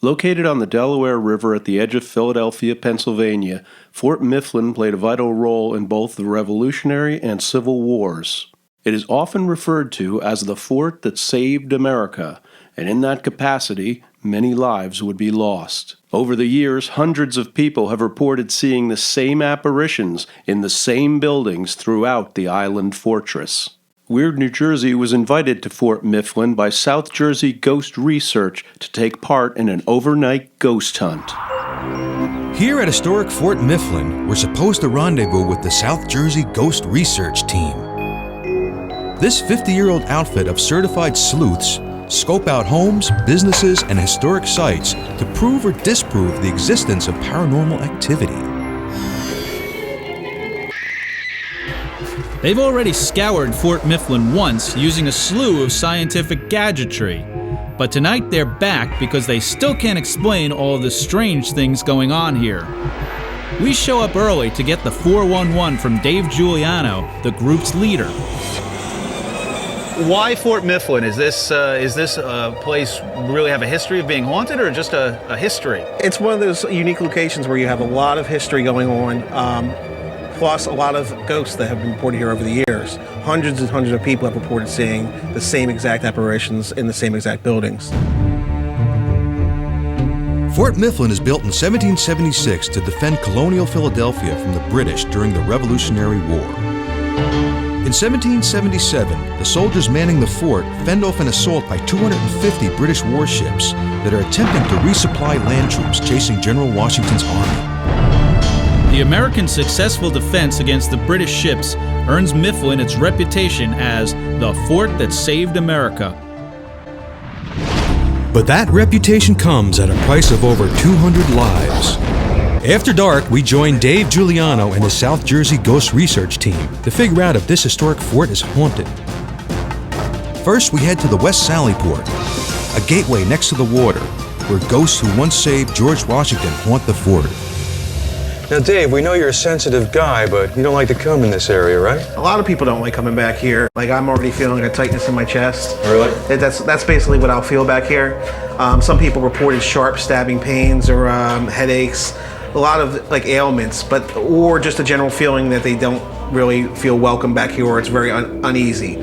Located on the Delaware River at the edge of Philadelphia, Pennsylvania, Fort Mifflin played a vital role in both the Revolutionary and Civil Wars. It is often referred to as the fort that saved America, and in that capacity, many lives would be lost. Over the years, hundreds of people have reported seeing the same apparitions in the same buildings throughout the island fortress. Weird New Jersey was invited to Fort Mifflin by South Jersey Ghost Research to take part in an overnight ghost hunt. Here at historic Fort Mifflin, we're supposed to rendezvous with the South Jersey Ghost Research Team. This 50-year-old outfit of certified sleuths scope out homes, businesses, and historic sites to prove or disprove the existence of paranormal activity. They've already scoured Fort Mifflin once using a slew of scientific gadgetry. But tonight they're back because they still can't explain all of the strange things going on here. We show up early to get the 411 from Dave Giuliano, the group's leader. Why Fort Mifflin? Is this place really have a history of being haunted, or just a history? It's one of those unique locations where you have a lot of history going on, plus a lot of ghosts that have been reported here over the years. Hundreds and hundreds of people have reported seeing the same exact apparitions in the same exact buildings. Fort Mifflin is built in 1776 to defend colonial Philadelphia from the British during the Revolutionary War. In 1777, the soldiers manning the fort fend off an assault by 250 British warships that are attempting to resupply land troops chasing General Washington's army. The American successful defense against the British ships earns Mifflin its reputation as the fort that saved America. But that reputation comes at a price of over 200 lives. After dark, we join Dave Giuliano and his South Jersey Ghost Research Team to figure out if this historic fort is haunted. First, we head to the West Sallyport, a gateway next to the water, where ghosts who once saved George Washington haunt the fort. Now, Dave, we know you're a sensitive guy, but you don't like to come in this area, right? A lot of people don't like coming back here. Like, I'm already feeling a tightness in my chest. Really? That's basically what I'll feel back here. Some people reported sharp stabbing pains or headaches, a lot of like ailments, or just a general feeling that they don't really feel welcome back here, or it's very uneasy.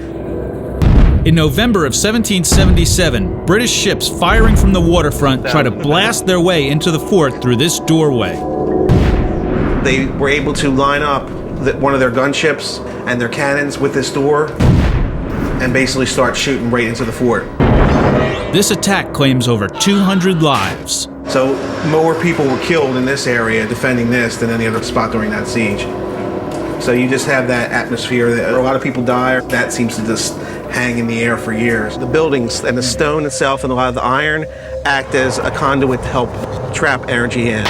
In November of 1777, British ships firing from the waterfront try to blast their way into the fort through this doorway. They were able to line up one of their gunships and their cannons with this door and basically start shooting right into the fort. This attack claims over 200 lives. So more people were killed in this area defending this than any other spot during that siege. So you just have that atmosphere that a lot of people die. That seems to just hang in the air for years. The buildings and the stone itself and a lot of the iron act as a conduit to help trap energy in.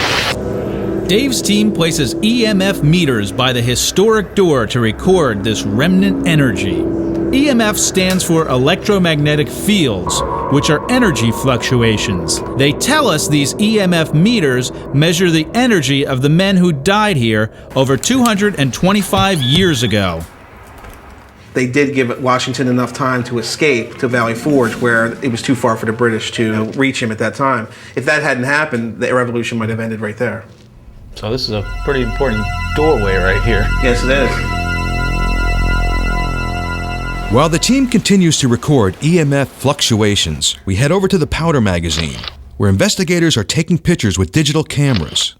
Dave's team places EMF meters by the historic door to record this remnant energy. EMF stands for electromagnetic fields, which are energy fluctuations. They tell us these EMF meters measure the energy of the men who died here over 225 years ago. They did give Washington enough time to escape to Valley Forge, where it was too far for the British to reach him at that time. If that hadn't happened, the revolution might have ended right there. So this is a pretty important doorway right here. Yes, it is. While the team continues to record EMF fluctuations, we head over to the Powder Magazine, where investigators are taking pictures with digital cameras.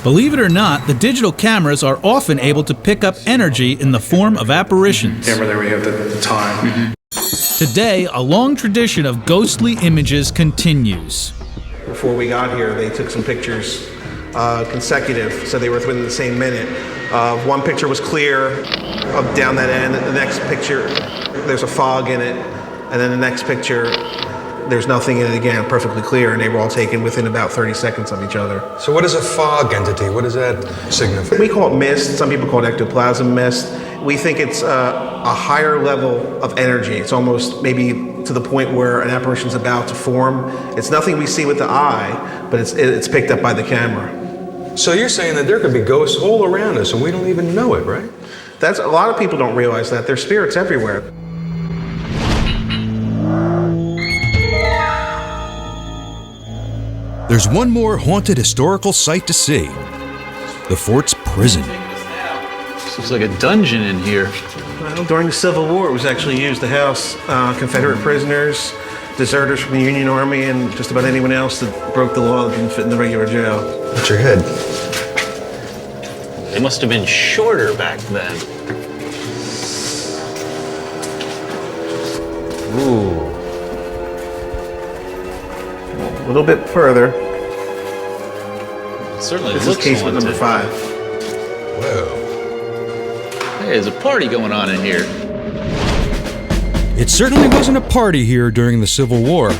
Believe it or not, the digital cameras are often able to pick up energy in the form of apparitions. Camera there we have the time. Today, a long tradition of ghostly images continues. Before we got here, they took some pictures consecutive, so they were within the same minute. One picture was clear up down that end. The next picture, there's a fog in it, and then the next picture, there's nothing in it again, perfectly clear, and they were all taken within about 30 seconds of each other. So what is a fog entity? What does that signify? We call it mist. Some people call it ectoplasm mist. We think it's a higher level of energy. It's almost maybe to the point where an apparition's about to form. It's nothing we see with the eye, but it's picked up by the camera. So you're saying that there could be ghosts all around us and we don't even know it, right? A lot of people don't realize that. There's spirits everywhere. there's one more haunted historical site to see. The fort's prison. This looks like a dungeon in here. Well, during the Civil War, it was actually used to house Confederate prisoners, deserters from the Union Army, and just about anyone else that broke the law that didn't fit in the regular jail. What's your head? They must have been shorter back then. Ooh. A little bit further. It certainly This is looks casement haunted. number 5. Whoa. Hey, there's a party going on in here. It certainly wasn't a party here during the Civil War.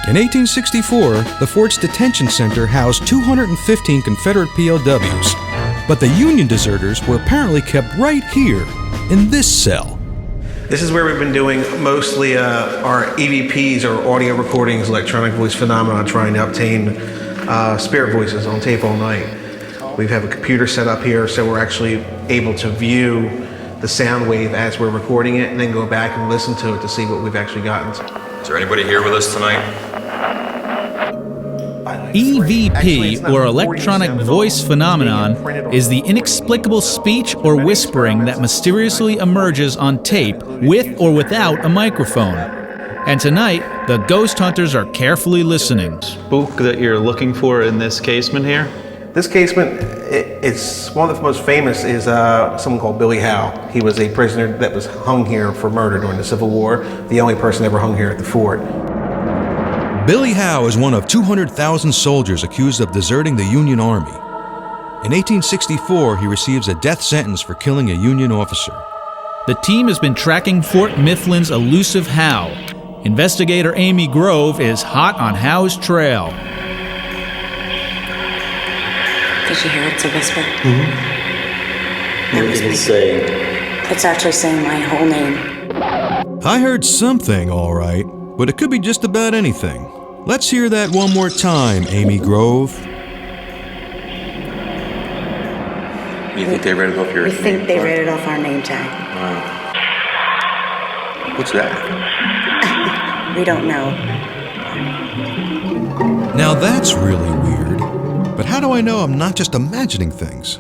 In 1864, the fort's detention center housed 215 Confederate POWs, but the Union deserters were apparently kept right here, in this cell. This is where we've been doing mostly our EVPs, or audio recordings, electronic voice phenomena, trying to obtain spirit voices on tape all night. We have a computer set up here, so we're actually able to view the sound wave as we're recording it, and then go back and listen to it to see what we've actually gotten. Is there anybody here with us tonight? EVP, or electronic voice phenomenon, is the inexplicable speech or whispering that mysteriously emerges on tape with or without a microphone. And tonight, the ghost hunters are carefully listening. Spook that you're looking for in this casement here? This casement, it's one of the most famous is someone called Billy Howe. He was a prisoner that was hung here for murder during the Civil War, the only person ever hung here at the fort. Billy Howe is one of 200,000 soldiers accused of deserting the Union Army. In 1864, he receives a death sentence for killing a Union officer. The team has been tracking Fort Mifflin's elusive Howe. Investigator Amy Grove is hot on Howe's trail. Did you hear it's a whisper? What did it say? It's actually saying my whole name. I heard something, all right, but it could be just about anything. Let's hear that one more time, Amy Grove. You think they read it off your We think they read it off our name tag. Wow. What's that? We don't know. Now that's really weird. But how do I know I'm not just imagining things?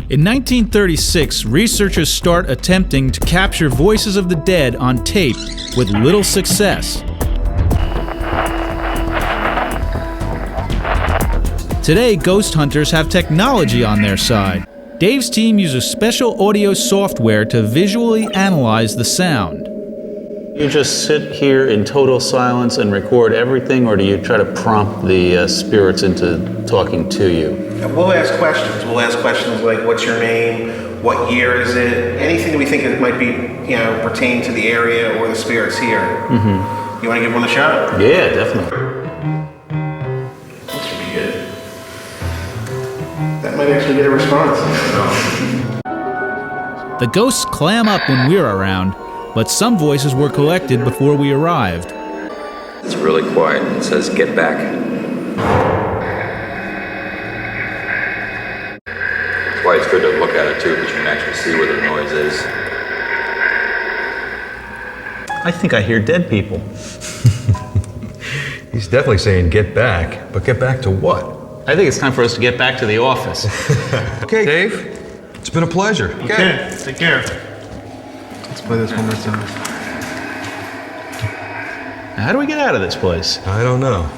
In 1936, researchers start attempting to capture voices of the dead on tape with little success. Today, ghost hunters have technology on their side. Dave's team uses special audio software to visually analyze the sound. You just sit here in total silence and record everything, or do you try to prompt the spirits into talking to you? We'll ask questions. We'll ask questions like, what's your name? What year is it? Anything that we think it might be, pertain to the area or the spirits here. Mm-hmm. You want to give one a shot? Yeah, definitely. That should be good. That might actually get a response. The ghosts clam up when we're around, but some voices were collected before we arrived. It's really quiet. It says, "Get back." That's why it's good to look at it too, because you can actually see where the noise is. I think I hear dead people. He's definitely saying get back, but get back to what? I think it's time for us to get back to the office. Okay, Dave. It's been a pleasure. Okay, take care. Let's play this one more time. How do we get out of this place? I don't know.